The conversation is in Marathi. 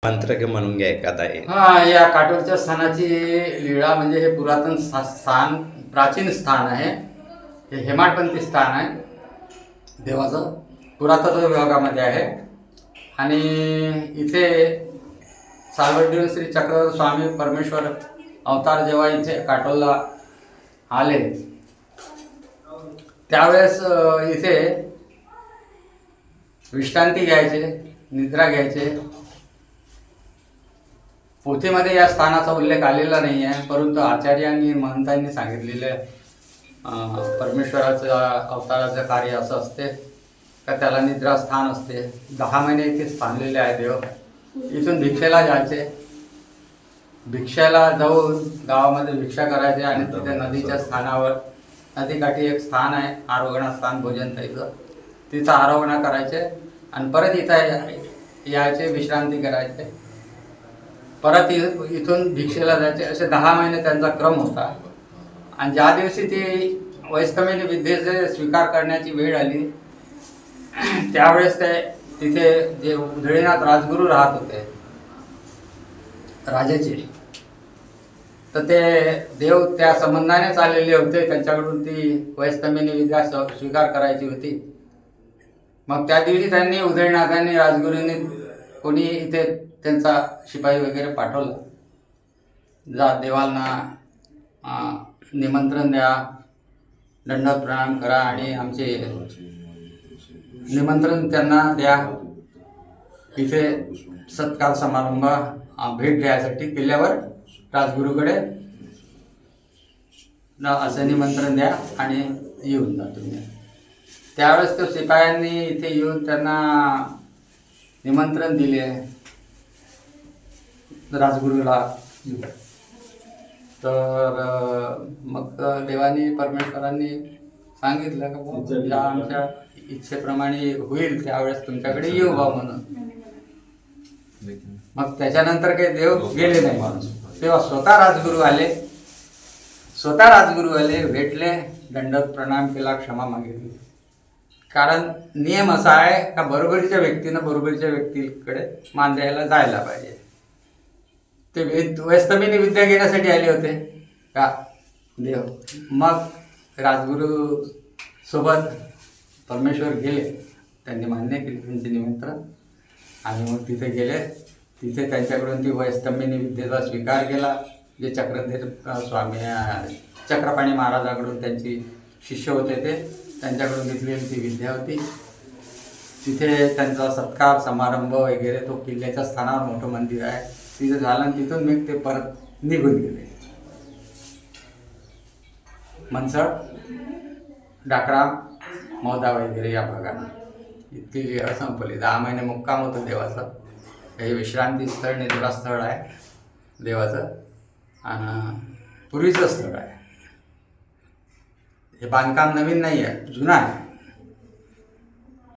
मंत्र म्हणून घ्या एखादा एक. हा, या काटोलच्या स्थानाची लीळा म्हणजे हे पुरातन स्थान, प्राचीन स्थान आहे. हे हेमाडपंथी स्थान आहे, देवाचं पुरातत्व विभागामध्ये आहे. आणि इथे सार्वजनिक श्री चक्रधर स्वामी परमेश्वर अवतार जेव्हा इथे काटोलला आले त्यावेळेस इथे विश्रांती घ्यायचे, निद्रा घ्यायचे. पोथीमध्ये या स्थानाचा उल्लेख आलेला नाही आहे, परंतु आचार्यांनी महंतांनी सांगितलेले परमेश्वराचं अवताराचं कार्य असं असते का त्याला निद्रास्थान असते. 10 महिने इथे स्थानलेले आहे देव. इथून भिक्षेला जायचे, भिक्षेला जाऊन गावामध्ये भिक्षा करायचे आणि तिथे नदीच्या स्थानावर, नदीकाठी एक स्थान आहे आरोगणा स्थान भोजन त्याचं, तिथं आरोगणा करायचे आणि परत इथं यायचे, विश्रांती करायचे, परत इथून भिक्षेला जायचे. असे 10 महिने त्यांचा क्रम होता. आणि ज्या दिवशी ती वैष्णवी विद्येचे स्वीकार करण्याची वेळ आली त्यावेळेस ते तिथे जे उधळीनाथ राजगुरू राहत होते राजाचे, तर ते देव त्या संबंधाने चाललेले होते, त्यांच्याकडून ती वैष्णवी विद्या स्वीकार करायची होती. मग त्या दिवशी त्यांनी उदयनाथांनी राजगुरूंनी कोणी इथे त्यांचा शिपाई वगैरे पाठवला, जा देवांना निमंत्रण द्या, दंडवत प्रणाम करा आणि आमचे निमंत्रण त्यांना द्या, इथे सत्कार समारंभ भेट द्यायसाठी किल्ल्यावर राजगुरूकडे असं निमंत्रण द्या आणि येऊन जा तुम्ही. त्यावेळेस तो शिपायांनी इथे येऊन त्यांना निमंत्रण दिले राजगुरूला. तर मग देवानी परमेश्वरांनी सांगितलं का ज्या आमच्या इच्छेप्रमाणे होईल त्यावेळेस तुमच्याकडे येऊ बा म्हणून. मग त्याच्यानंतर काही देव गेले नाही म्हणून तेव्हा स्वतः राजगुरू आले, भेटले, दंडवत प्रणाम केला, क्षमा मागितली. कारण नियम असा आहे का बरोबरीच्या व्यक्तीनं बरोबरीच्या व्यक्तीकडे मान द्यायला जायला पाहिजे. ते वैष्णवीने विद्या घेण्यासाठी आले होते का देव. मग राजगुरू सोबत परमेश्वर गेले, त्यांनी मान्य केले त्यांचे निमंत्रण आणि मग तिथे गेले. तिथे त्यांच्याकडून ती वैष्णवीने विद्येचा स्वीकार केला. जे चक्रधर स्वामी चक्रपाणी महाराजाकडून त्यांची शिष्य होते ते, त्यांच्याकडून घेतलेली ती विद्या होती. तिथे त्यांचा सत्कार समारंभ वगैरे, तो किल्ल्याच्या स्थानावर मोठं मंदिर आहे तिथे झालं आणि तिथून मग ते परत निघून गेले. मनसळ, डाकरा, मौदा वगैरे या भागात इतकी वेळ संपली. 10 महिने मुक्काम होतं देवाचं. हे विश्रांती स्थळ, निद्रास्थळ आहे देवाचं आणि पूर्वीचं स्थळ आहे. हे बांधकाम नवीन नाही आहे, जुनं आहे.